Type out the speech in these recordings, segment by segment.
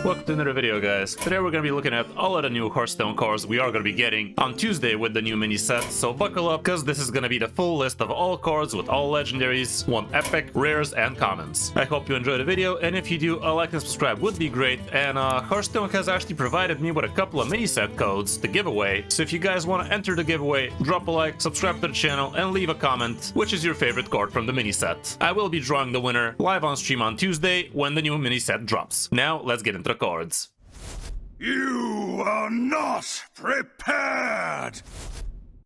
Welcome to another video, guys. Today we're gonna be looking at all of the new Hearthstone cards we are gonna be getting on Tuesday with the new mini set, so buckle up because this is gonna be the full list of all cards with all legendaries, one epic, rares, and commons. I hope you enjoy the video, and if you do, a like and subscribe would be great, and Hearthstone has actually provided me with a couple of mini set codes to give away, so if you guys want to enter the giveaway, drop a like, subscribe to the channel, and leave a comment which is your favorite card from the mini set. I will be drawing the winner live on stream on Tuesday when the new mini set drops. Now let's get into the cards. You are not prepared!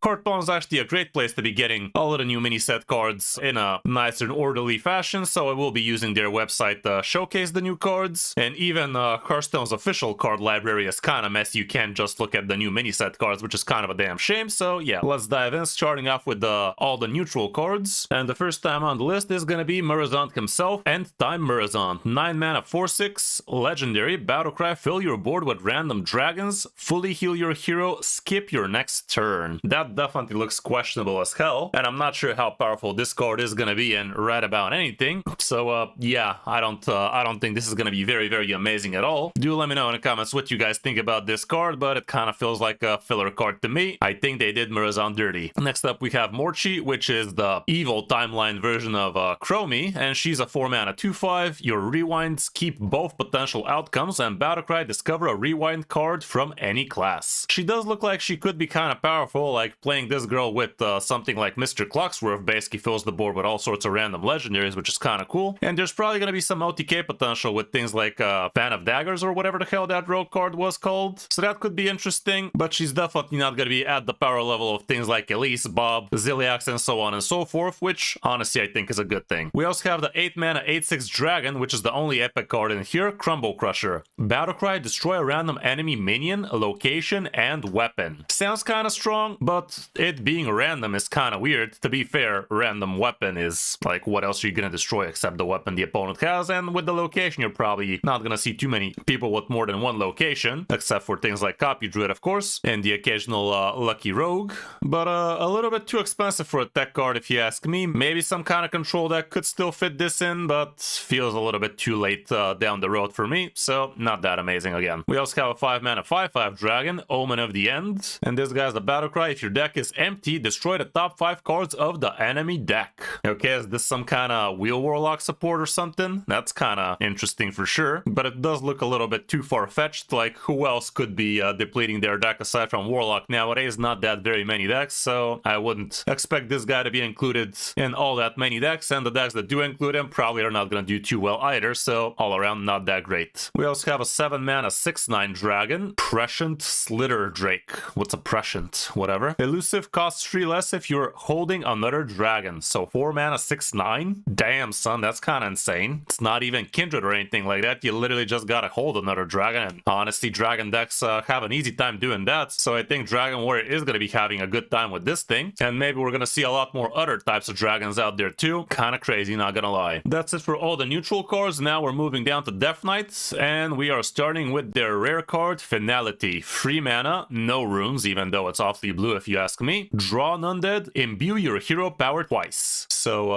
Hearthstone is actually a great place to be getting all of the new mini set cards in a nice and orderly fashion, so I will be using their website to showcase the new cards. And even Hearthstone's official card library is kind of messy. You can't just look at the new mini set cards, which is kind of a damn shame. So yeah, let's dive in, starting off with all the neutral cards. And the first time on the list is going to be Murozond himself, End Time Murozond. 9 mana 4/6, legendary, battlecry, fill your board with random dragons, fully heal your hero, skip your next turn. That definitely looks questionable as hell, and I'm not sure how powerful this card is gonna be in right about anything. So yeah, I don't think this is gonna be very amazing at all. Do let me know in the comments what you guys think about this card, but it kind of feels like a filler card to me. I think they did Murozond dirty. Next up we have Morchi, which is the evil timeline version of Chromie, and she's a 4 mana 2/5. Your rewinds keep both potential outcomes, and battlecry, discover a rewind card from any class. She does look like she could be kind of powerful, like playing this girl with something like Mr. Clocksworth basically fills the board with all sorts of random legendaries, which is kind of cool. And there's probably going to be some OTK potential with things like Fan of Daggers or whatever the hell that rogue card was called. So that could be interesting, but she's definitely not going to be at the power level of things like Elise, Bob, Ziliax, and so on and so forth, which honestly I think is a good thing. We also have the 8 mana 8/6 dragon, which is the only epic card in here, Crumble Crusher. Battlecry, destroy a random enemy minion, location, and weapon. Sounds kind of strong, but it being random is kind of weird. To be fair, random weapon is like, what else are you gonna destroy except the weapon the opponent has? And with the location, you're probably not gonna see too many people with more than one location, except for things like Copy Druid, of course, and the occasional Lucky Rogue. But a little bit too expensive for a tech card if you ask me. Maybe some kind of control deck could still fit this in, but feels a little bit too late down the road for me, so not that amazing again. We also have a 5 mana 5/5 dragon, Omen of the End, and this guy's the battlecry. If your deck is empty, destroy the top 5 cards of the enemy deck. Okay, is this some kind of wheel Warlock support or something? That's kind of interesting for sure, but it does look a little bit too far-fetched. Like, who else could be depleting their deck aside from Warlock? Nowadays, not that very many decks, so I wouldn't expect this guy to be included in all that many decks, and the decks that do include him probably are not going to do too well either, so all around not that great. We also have a 7 mana 6/9 dragon, Prescient Slither Drake. What's a Prescient? Whatever. Elusive, costs 3 less if you're holding another dragon. So 4 mana 6/9? Damn, son, that's kind of insane. It's not even Kindred or anything like that. You literally just gotta hold another dragon, and honestly, dragon decks have an easy time doing that. So I think Dragon Warrior is gonna be having a good time with this thing, and maybe we're gonna see a lot more other types of dragons out there too. Kind of crazy, not gonna lie. That's it for all the neutral cards. Now we're moving down to Death Knights, and we are starting with their rare card, Finality. 3 mana, no runes, even though it's awfully blue if you ask me. Draw an undead, imbue your hero power twice. So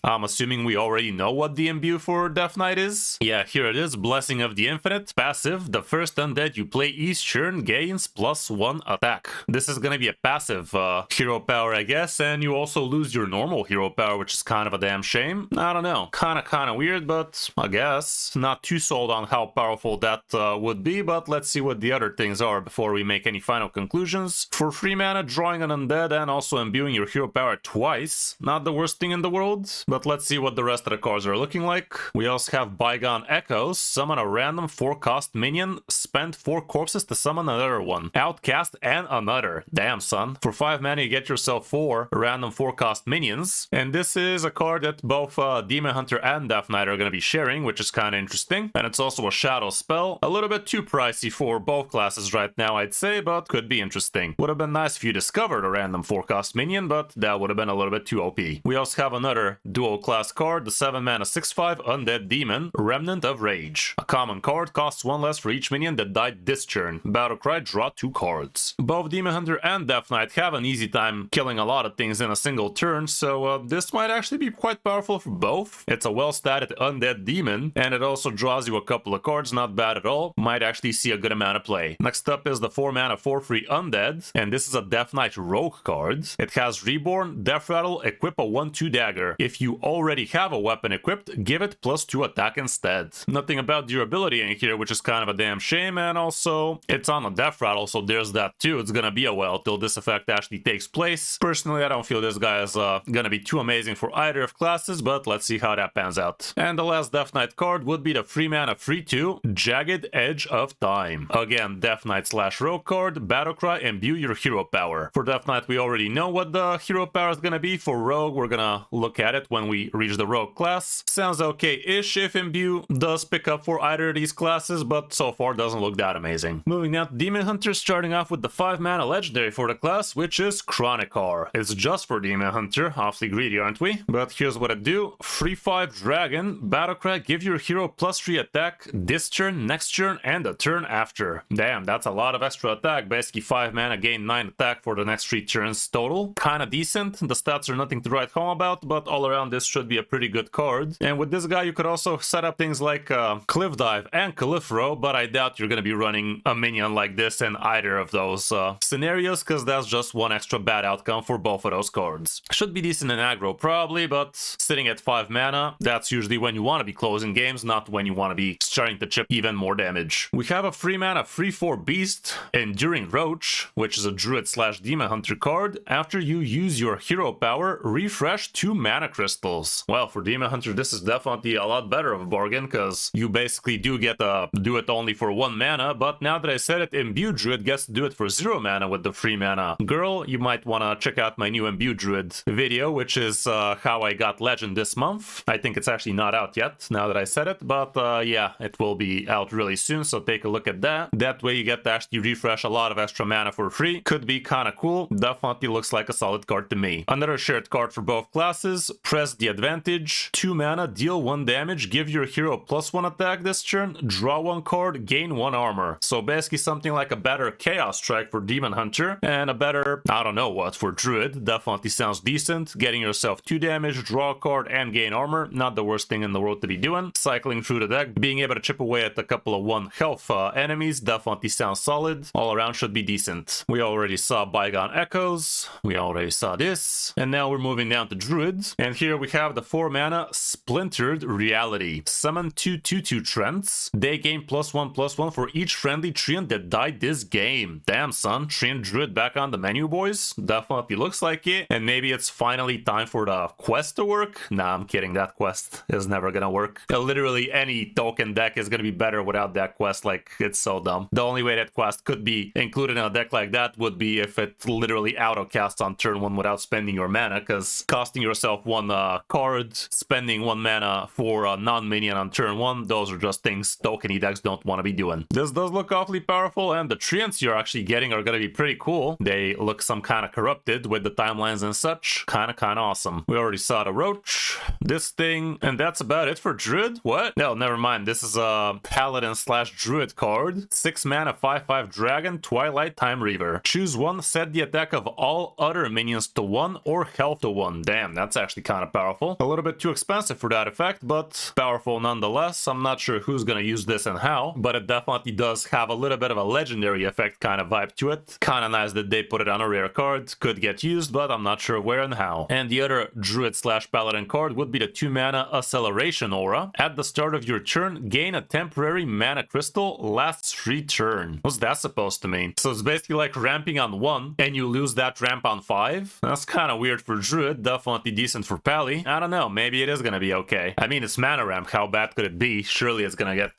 I'm assuming we already know what the imbue for Death Knight is. Yeah, here it is. Blessing of the Infinite. Passive, the first undead you play each turn gains +1 attack. This is gonna be a passive hero power, I guess, and you also lose your normal hero power, which is kind of a damn shame. I don't know. Kind of weird, but I guess. Not too sold on how powerful that would be, but let's see what the other things are before we make any final conclusions. For 3 mana, drawing an undead and also imbuing your hero power twice. Not the worst thing in the world, but let's see what the rest of the cards are looking like. We also have Bygone Echoes. Summon a random 4-cost minion. Spend 4 corpses to summon another one. Outcast and another. Damn, son. For 5 mana, you get yourself 4 random 4-cost minions. And this is a card that both Demon Hunter and Death Knight are going to be sharing, which is kind of interesting. And it's also a shadow spell. A little bit too pricey for both classes right now, I'd say, but could be interesting. Would have been nice if you discovered a random 4-cost minion, but that would have been a little bit too OP. We also have another dual class card, the 7-mana 6/5 Undead Demon, Remnant of Rage. A common card, costs 1 less for each minion that died this turn. Battlecry, draw 2 cards. Both Demon Hunter and Death Knight have an easy time killing a lot of things in a single turn, so this might actually be quite powerful for both. It's a well-statted Undead Demon, and it also draws you a couple of cards, not bad at all. Might actually see a good amount of play. Next up is the 4-mana 4/3 Undead, and this is a Death Knight Rogue card. It has Reborn, Death Rattle, equip a 1/2 dagger. If you already have a weapon equipped, give it +2 attack instead. Nothing about durability in here, which is kind of a damn shame, and also it's on a Death Rattle, so there's that too. It's gonna be a while till this effect actually takes place. Personally, I don't feel this guy is gonna be too amazing for either of classes, but let's see how that pans out. And the last Death Knight card would be the 3-mana 3/2 Jagged Edge of Time. Again, Death Knight / Rogue card, Battlecry, imbue your hero power. For Death Knight, we already know what the hero power is gonna be. For Rogue, we're gonna look at it when we reach the Rogue class. Sounds okay-ish if imbue does pick up for either of these classes, but so far doesn't look that amazing. Moving now to Demon Hunter, starting off with the 5-mana legendary for the class, which is Chronicar. It's just for Demon Hunter, awfully greedy, aren't we? But here's what it do. 3/5 Dragon, Battlecry, give your hero +3 attack this turn, next turn, and the turn after. Damn, that's a lot of extra attack. Basically 5 mana, gain 9 attack for the next 3 turns total. Kinda decent. The stats are nothing to write home about, but all around this should be a pretty good card. And with this guy, you could also set up things like Cliff Dive and Califro, but I doubt you're gonna be running a minion like this in either of those scenarios, because that's just one extra bad outcome for both of those cards. Should be decent in aggro probably, but sitting at 5 mana, that's usually when you want to be closing games, not when you want to be starting to chip even more damage. We have a 3-mana 3/4 Beast, Enduring Roach, which is a Druid / Demon Hunter card. After you use your hero power, refresh 2 mana crystals. Well, for Demon Hunter, this is definitely a lot better of a bargain, because you basically do get to do it only for 1 mana, but now that I said it, Imbue Druid gets to do it for 0 mana with the 3-mana girl. You might want to check out my new Imbue Druid video, which is how I got Legend this month. I think it's actually not out yet, now that I said it, but yeah, it will be out really soon, so take a look at that. That way you get to actually refresh a lot of extra mana for free. Could be kind of cool. Definitely looks like a solid card to me. Another shared card for both classes, Press the Advantage. 2 mana, deal 1 damage, give your hero +1 attack this turn, draw 1 card, gain 1 armor. So basically something like a better Chaos Strike for Demon Hunter, and a better, I don't know what, for Druid. Definitely sounds decent. Getting yourself 2 damage, draw a card, and gain armor. Not the worst thing in the world to be doing. Cycling through the deck, being able to chip away at a couple of 1 health enemies, definitely sounds solid. All around should be decent. We already saw Bygone Echoes. We already saw this. And now we're moving down to Druid. And here we have the 4-mana Splintered Reality. Summon 2 2/2 Treants. They gain +1/+1 for each friendly treant that died this game. Damn, son. Treant Druid back on the menu, boys. Definitely looks like it. And maybe it's finally time for the quest to work. Nah, I'm kidding. That quest is never gonna work. Literally any token deck is gonna be better without that quest. Like, it's so dumb. The only way that quest could be included in a deck like that would be if it literally auto-casts on turn 1 without spending your mana, because costing yourself 1 card, spending 1 mana for a non-minion on turn 1, those are just things tokeny decks don't want to be doing. This does look awfully powerful, and the treants you're actually getting are gonna be pretty cool. They look some kind of corrupted with the timelines and such. Kind of awesome. We already saw the Roach, this thing, and that's about it for Druid. What? No, never mind. This is a Paladin / Druid card. 6 mana 5/5 Dragon, Twilight Time Reaver. Choose 1, set the attack of all other minions to 1 or health to 1. Damn, that's actually kind of powerful. A little bit too expensive for that effect, but powerful nonetheless. I'm not sure who's gonna use this and how, but it definitely does have a little bit of a legendary effect kind of vibe to it. Kind of nice that they put it on a rare card. Could get used, but I'm not sure where and how. And the other Druid / Paladin card would be the 2 mana Acceleration Aura. At the start of your turn, gain a temporary mana crystal, lasts 3 turns. What's that supposed to mean? So it's basically like ramping on 1, and you lose that ramp on 5? That's kind of weird for Druid. Definitely decent for Pally. I don't know, maybe it is gonna be okay. I mean, it's mana ramp, how bad could it be? Surely it's gonna get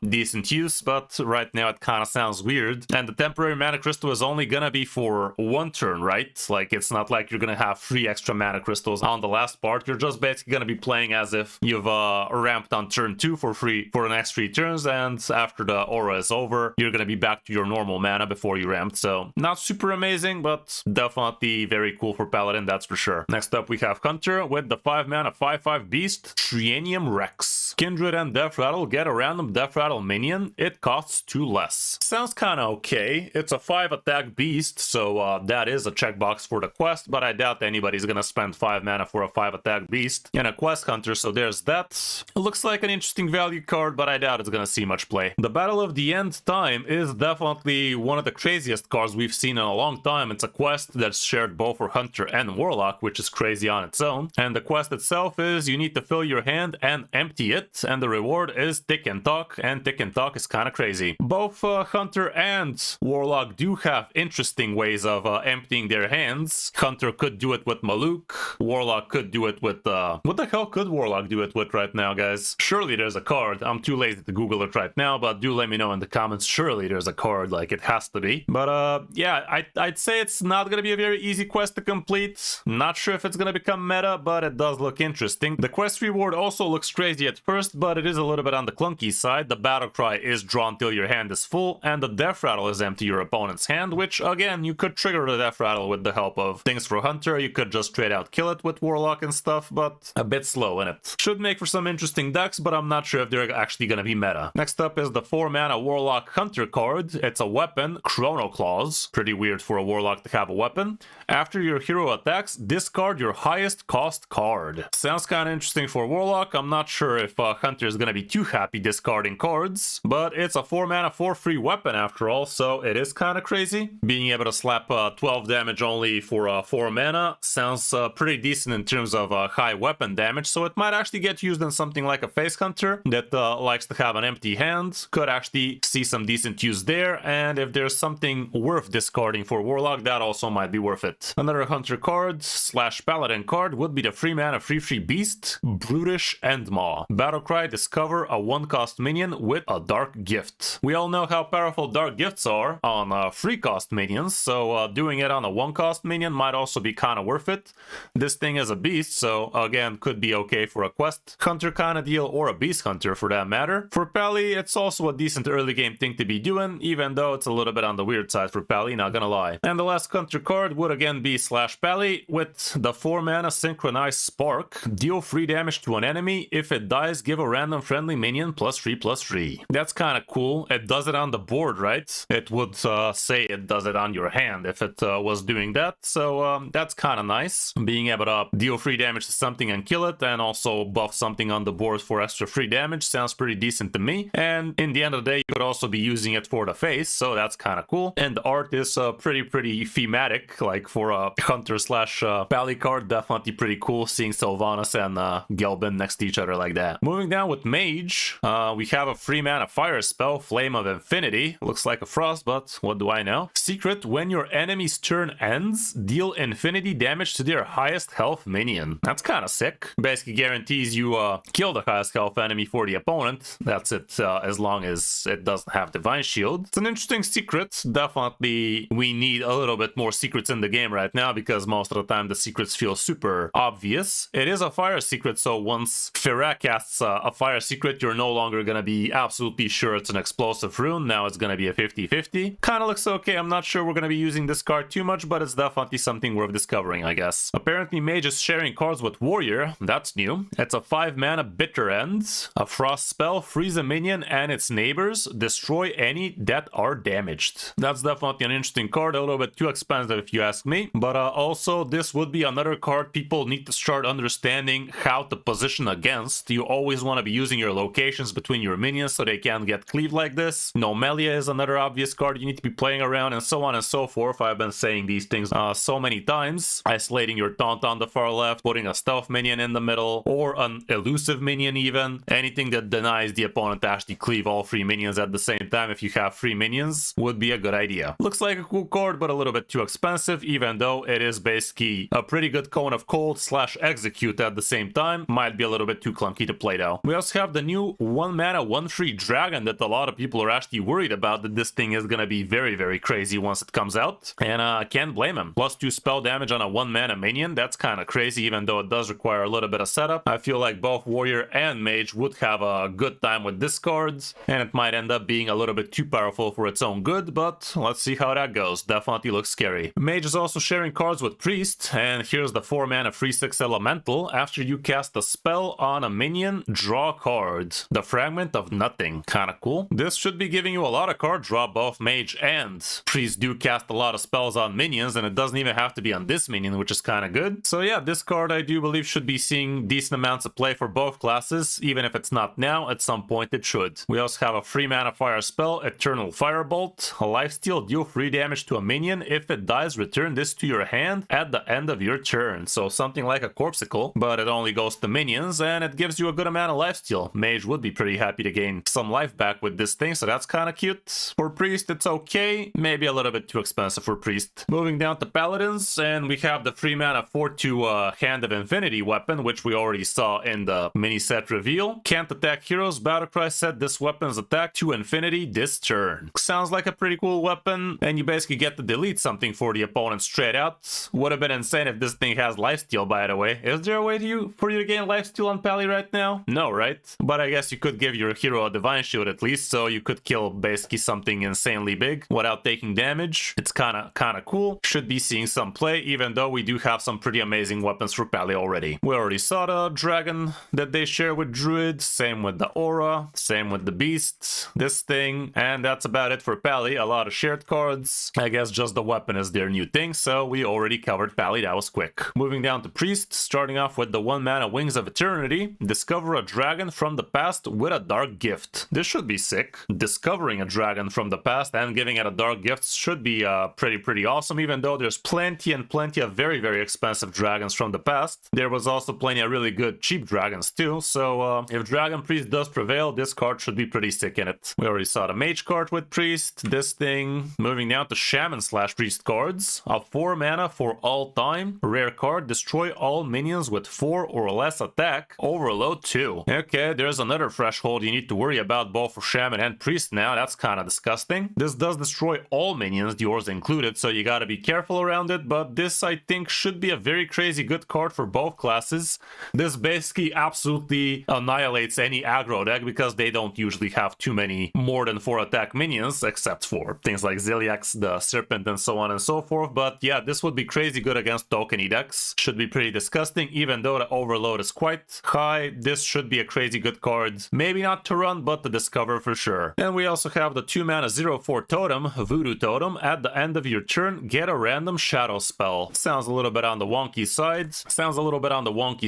decent use, but right now it kind of sounds weird. And the temporary mana crystal is only gonna be for 1 turn, right? Like, it's not like you're gonna have 3 extra mana crystals on the last part. You're just basically gonna be playing as if you've ramped on turn 2 for free for the next 3 turns, and after the aura is over, you're gonna be back to your normal mana before you ramped. So not super amazing. amazing, but definitely very cool for Paladin, that's for sure. Next up, we have Hunter with the 5-mana 5/5 beast, Trienium Rex. Kindred and Death Rattle get a random Death Rattle minion. It costs 2 less. Sounds kind of okay. It's a 5-attack beast, so that is a checkbox for the quest, but I doubt anybody's gonna spend 5 mana for a 5-attack beast and a quest hunter, so there's that. It looks like an interesting value card, but I doubt it's gonna see much play. The Battle of the End Time is definitely one of the craziest cards we've seen in a long time. It's a quest that's shared both for Hunter and Warlock, which is crazy on its own. And the quest itself is you need to fill your hand and empty it, and the reward is Tick and Talk, and Tick and Talk is kind of crazy. Both Hunter and Warlock do have interesting ways of emptying their hands. Hunter could do it with Maluk. Warlock could do it with... what the hell could Warlock do it with right now, guys? Surely there's a card. I'm too lazy to Google it right now, but do let me know in the comments. Surely there's a card, like it has to be. But yeah, I'd say it's not gonna be a very easy quest to complete. Not sure if it's gonna become meta, but it does look interesting. The quest reward also looks crazy at first, but it is a little bit on the clunky side. The battle cry is drawn till your hand is full, and the Death Rattle is empty your opponent's hand, which again, you could trigger the Death Rattle with the help of things for Hunter. You could just straight out kill it with Warlock and stuff, but a bit slow in it. Should make for some interesting decks, but I'm not sure if they're actually gonna be meta. Next up is the 4-mana Warlock Hunter card. It's a weapon, Chrono Claws. Pretty weird for a Warlock to have a weapon. After your hero attacks, discard your highest cost card. Sounds kind of interesting for Warlock. I'm not sure if Hunter is gonna be too happy discarding cards, but it's a 4-mana 4/3 weapon after all, so it is kind of crazy. Being able to slap 12 damage only for 4 mana sounds pretty decent in terms of high weapon damage, so it might actually get used in something like a Face Hunter that likes to have an empty hand. Could actually see some decent use there, and if there's something worth discarding for Warlock, that also might be worth it. Another Hunter card / Paladin card would be the 3-mana 3/3 beast, Brutish Endmaw. Battlecry, discover a 1-cost minion with a Dark Gift. We all know how powerful Dark Gifts are on 3-cost minions, so doing it on a 1-cost minion might also be kind of worth it. This thing is a beast, so again, could be okay for a quest hunter kind of deal, or a beast hunter for that matter. For Pally, it's also a decent early game thing to be doing, even though it's a little bit on the weird side for Pally, not gonna lie. And the last hunter card would again be /Pally with the 4-mana Synchronized Spark. Deal 3 damage to an enemy. If it dies, give a random friendly minion +3/+3. That's kind of cool. It does it on the board, right? It would say it does it on your hand if it was doing that, so that's kind of nice. Being able to deal 3 damage to something and kill it, and also buff something on the board for extra 3 damage sounds pretty decent to me. And in the end of the day, you could also be using it for the face, so that's kind of cool. And the art is pretty thematic, like for a hunter / Pally card, definitely pretty cool seeing Sylvanas and Gelbin next to each other like that. Moving down with Mage, we have a 3-mana fire spell, Flame of Infinity. Looks like a frost, but what do I know? Secret, when your enemy's turn ends, deal infinity damage to their highest health minion. That's kind of sick. Basically guarantees you kill the highest health enemy for the opponent. That's it, as long as it doesn't have Divine Shield. It's an interesting secret. Definitely we need a little bit more secrets in the game right now, because most of the time the secrets feel super obvious. It is a fire secret, so once Fira casts a fire secret, you're no longer gonna be absolutely sure it's an explosive rune. Now it's gonna be a 50-50. Kind of looks okay. I'm not sure we're gonna be using this card too much, but it's definitely something worth discovering, I guess. Apparently Mage is sharing cards with Warrior. That's new. It's a 5-mana Bitter End. A frost spell, freeze a minion and its neighbors, destroy any that are damaged. That's definitely an interesting card, a little bit too expensive if you ask me, but also this would be another card people need to start understanding how to position against. You always want to be using your locations between your minions so they can't get cleaved like this. Nomelia is another obvious card you need to be playing around, and so on and so forth. I've been saying these things so many times. Isolating your taunt on the far left, putting a stealth minion in the middle, or an elusive minion even. Anything that denies the opponent to actually cleave all 3 minions at the same time if you have 3 minions would be a good idea. Looks like a cool card, but a little bit too expensive, even though it is basically a pretty good Cone of Cold / Execute at the same time. Might be a little bit too clunky to play though. We also have the new 1-mana 1/3 dragon that a lot of people are actually worried about, that this thing is gonna be very crazy once it comes out, and I can't blame him. +2 spell damage on a 1-mana minion. That's kind of crazy, even though it does require a little bit of setup. I feel like both Warrior and Mage would have a good time with this card, and it might end up being a little bit too powerful for its own good, but let's see how that goes. Definitely definitely looks scary. Mage is also sharing cards with Priest, and here's the 4-mana 3/6 Elemental. After you cast a spell on a minion, draw a card. The Fragment of Nothing. Kinda cool. This should be giving you a lot of card draw. Both Mage and Priest do cast a lot of spells on minions, and it doesn't even have to be on this minion, which is kinda good. So yeah, this card I do believe should be seeing decent amounts of play for both classes. Even if it's not now, at some point it should. We also have a 3-mana fire spell, Eternal Firebolt. A lifesteal, deal 3 damage to a minion. If it dies, return this to your hand at the end of your turn. So something like a Corpsicle, but it only goes to minions, and it gives you a good amount of lifesteal. Mage would be pretty happy to gain some life back with this thing, so that's kind of cute. For Priest, it's okay. Maybe a little bit too expensive for Priest. Moving down to Paladins, and we have the 3-mana 4/2 Hand of Infinity weapon, which we already saw in the mini set reveal. Can't attack heroes. Battlecry said this weapon's attack to infinity this turn. Sounds like a pretty cool weapon, and you basically get to delete something for the opponent straight out. Would have been insane if this thing has lifesteal, by the way. Is there a way for you to gain lifesteal on Pally right now? No, right? But I guess you could give your hero a Divine Shield at least, so you could kill basically something insanely big without taking damage. It's kind of cool. Should be seeing some play, even though we do have some pretty amazing weapons for Pally already. We already saw the dragon that they share with Druid, same with the aura, same with the beast, this thing, and that's about it for Pally. A lot of shared cards. I guess just the weapon is their new thing, so we already covered Pally. That was quick. Moving down to Priest, starting off with the 1-mana Wings of Eternity. Discover a dragon from the past with a dark gift. This should be sick. Discovering a dragon from the past and giving it a dark gift should be pretty awesome, even though there's plenty of very expensive dragons from the past. There was also plenty of really good cheap dragons too, so if Dragon Priest does prevail, this card should be pretty sick in it. We already saw the Mage card with Priest, this thing. Moving down to Shaman/Priest cards. A 4-mana for all time. Rare card, destroy all minions with 4 or less attack. Overload 2. Okay, there's another threshold you need to worry about both for Shaman and Priest now. That's kind of disgusting. This does destroy all minions, yours included, so you gotta be careful around it, but this I think should be a very crazy good card for both classes. This basically absolutely annihilates any aggro deck because they don't usually have too many more than 4 attack minions, except for things like Ziliax, the Serpent, and so on and so forth. But yeah, this would be crazy good against tokeny decks. Should be pretty disgusting, even though the overload is quite high. This should be a crazy good card. Maybe not to run, but to discover for sure. And we also have the 2-mana 0/4 totem, Voodoo Totem. At the end of your turn, get a random shadow spell. Sounds a little bit on the wonky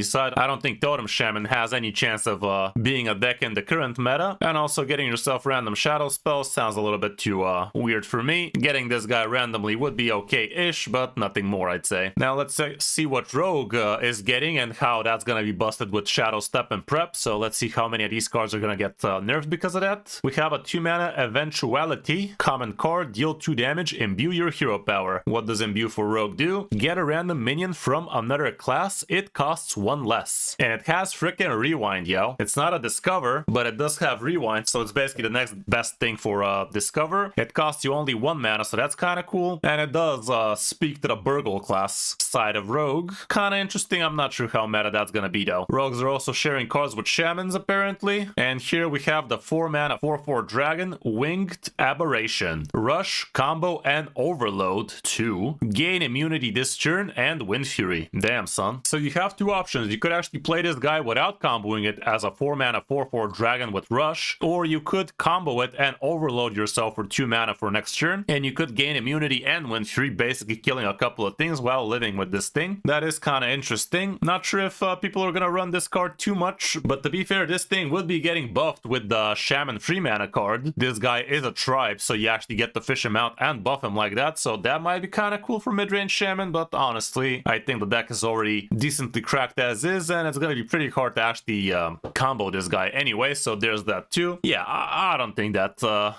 side. I don't think Totem Shaman has any chance of being a deck in the current meta. And also getting yourself random shadow spells sounds a little bit too weird for me. Getting this guy randomly would be okay-ish, but nothing more, I'd say. Now let's see what Rogue is getting and how that's gonna be busted with Shadow Step and Prep. So let's see how many of these cards are gonna get nerfed because of that. We have a 2-mana Eventuality. Common card, deal 2 damage, imbue your hero power. What does imbue for Rogue do? Get a random minion from another class. It costs 1 less. And it has freaking rewind, yo. It's not a discover, but it does have rewind, so it's basically the next best thing for discover. It costs you only 1 mana, so that's kind of cool. And it does speak to the Burgle class side of Rogue. Kind of interesting. I'm not sure how meta that's gonna be though. Rogues are also sharing cards with Shamans apparently. And here we have the 4-mana 4/4 dragon, Winged Aberration. Rush, combo, and overload 2. Gain immunity this turn and Wind Fury. Damn, son. So you have 2 options. You could actually play this guy without comboing it as a 4-mana 4/4 dragon with Rush, or you could combo it and overload yourself for 2 mana for next turn, and you could gain immunity and Wind Fury, basically killing a couple of things while living with this thing. That is kind of interesting. Not sure if people are gonna run this card too much, but to be fair, this thing would be getting buffed with the Shaman 3-mana card. This guy is a tribe, so you actually get to fish him out and buff him like that, so that might be kind of cool for mid-range Shaman, but honestly, I think the deck is already decently cracked as is, and it's gonna be pretty hard to actually combo this guy anyway, so there's that too. Yeah, I don't think that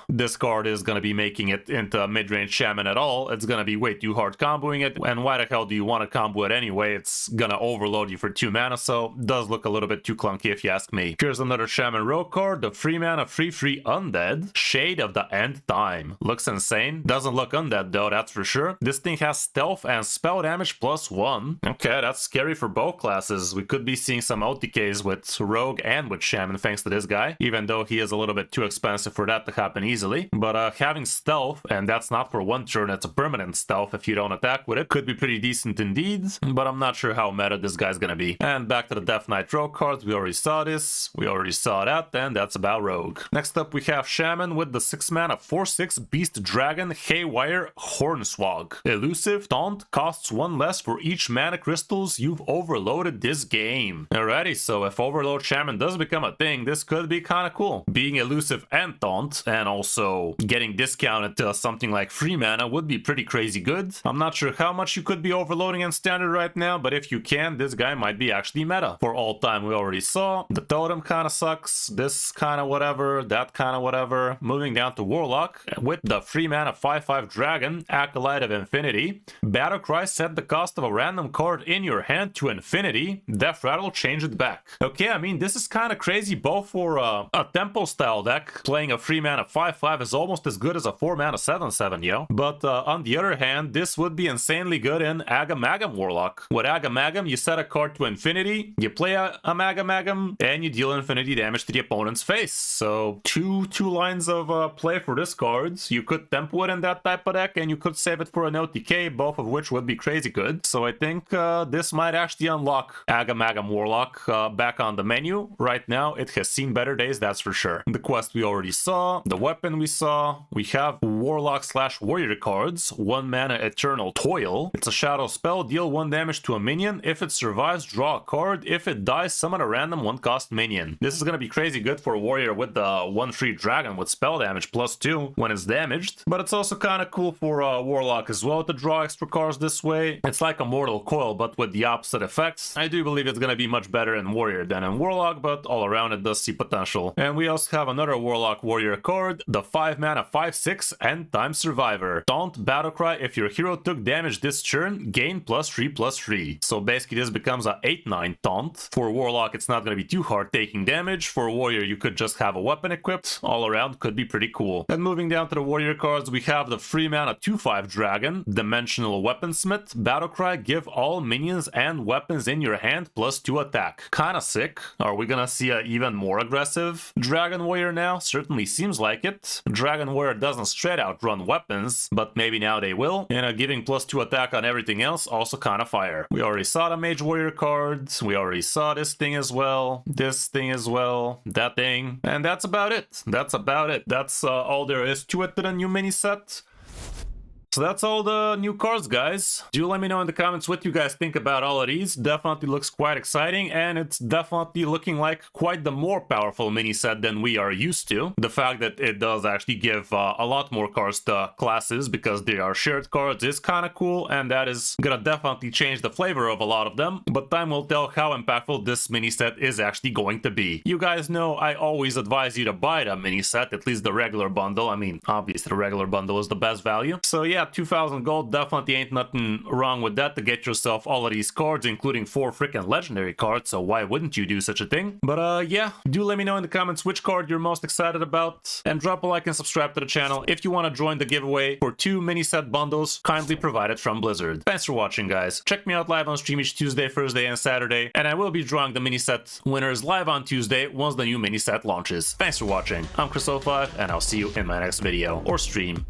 this card is gonna be making it into mid-range Shaman at all. It's gonna be way too hard comboing it, and why the hell do you want to combo it anyway? It's gonna overload you for 2 mana, so it does look a little bit too clunky if you ask me. Here's another Shaman Rogue card, the 3-mana 3/3 Undead, Shade of the End Time. Looks insane. Doesn't look undead though, that's for sure. This thing has stealth and spell damage +1. Okay, that's scary for both classes. We could be seeing some OTKs with Rogue and with Shaman thanks to this guy, even though he is a little bit too expensive for that to happen easily. But having stealth, and that's not for 1 one turn. It's a permanent stealth if you don't attack with it. Could be pretty decent indeed, but I'm not sure how meta this guy's gonna be. And back to the Death Knight rogue cards. We already saw this. We already saw that, and that's about rogue. Next up, we have Shaman with the 6-mana 4/6 Beast Dragon Haywire Hornswog. Elusive, taunt, costs 1 less for each mana crystals you've overloaded this game. Alrighty, so if Overload Shaman does become a thing, this could be kind of cool. Being elusive and taunt, and also getting discounted to something like free mana would be pretty crazy good. I'm not sure how much you could be overloading in standard right now, but if you can, this guy might be actually meta. For all time, we already saw the totem kind of sucks, this kind of whatever, that kind of whatever. Moving down to Warlock with the free mana 5/5 Dragon, Acolyte of Infinity. Battlecry, set the cost of a random card in your hand to infinity. Death Rattle, change it back. Okay, I mean, this is kind of crazy both for a tempo style deck. Playing a free mana 5/5 is almost as good as a 4 mana 7/7, yo. But on the other hand, this would be insanely good in Agamagam Warlock. With Agamagam, you set a card to infinity, you play a Agamagam, and you deal infinity damage to the opponent's face. So two lines of play for this card. You could tempo it in that type of deck, and you could save it for an OTK, both of which would be crazy good. So I think this might actually unlock Agamagam Warlock back on the menu. Right now, it has seen better days, that's for sure. The quest we already saw, the weapon we saw. We have Warlock/Warrior cards. 1 mana Eternal Toil. It's a shadow spell, deal 1 damage to a minion. If it survives, draw a card. If it dies, summon a random 1-cost minion. This is gonna be crazy good for a warrior with the 1/3 dragon with spell damage +2 when it's damaged. But it's also kind of cool for Warlock as well to draw extra cards this way. It's like a Mortal Coil, but with the opposite effects. I do believe it's gonna be much better in Warrior than in Warlock, but all around it does see potential. And we also have another Warlock Warrior card, the 5 mana 5/6 End Time Survivor. Taunt, Battlecry, if your hero took damage this turn, gain +3/+3. So basically this becomes a 8/9 taunt. For Warlock, it's not gonna be too hard taking damage. For Warrior, you could just have a weapon equipped. All around could be pretty cool. And moving down to the Warrior cards, we have the 3 mana 2/5 Dragon, Dimensional Weaponsmith. Battlecry, give all minions and weapons in your hand +2 attack. Kinda sick. Are we gonna see an even more aggressive Dragon Warrior now? Certainly seems like it. Dragon Warrior doesn't straight out run weapons, but maybe now they will. And giving +2 attack on everything else, also kinda fire. We already saw the Mage Warrior cards. We already saw this thing as well. This thing as well. That thing. And that's about it. That's about it. That's all there is to it to the new mini set. So that's all the new cards, guys. Do let me know in the comments what you guys think about all of these. Definitely looks quite exciting, and it's definitely looking like quite the more powerful mini set than we are used to. The fact that it does actually give a lot more cards to classes because they are shared cards is kind of cool, and that is gonna definitely change the flavor of a lot of them. But time will tell how impactful this mini set is actually going to be. You guys know I always advise you to buy the mini set, at least the regular bundle. I mean, obviously the regular bundle is the best value. So yeah, 2,000 gold, definitely ain't nothing wrong with that to get yourself all of these cards, including 4 freaking legendary cards, so why wouldn't you do such a thing? But yeah, do let me know in the comments which card you're most excited about, and drop a like and subscribe to the channel if you want to join the giveaway for 2 mini set bundles kindly provided from Blizzard. Thanks for watching, guys. Check me out live on stream each Tuesday, Thursday, and Saturday, and I will be drawing the mini set winners live on Tuesday once the new mini set launches. Thanks for watching. I'm Kris05, and I'll see you in my next video or stream.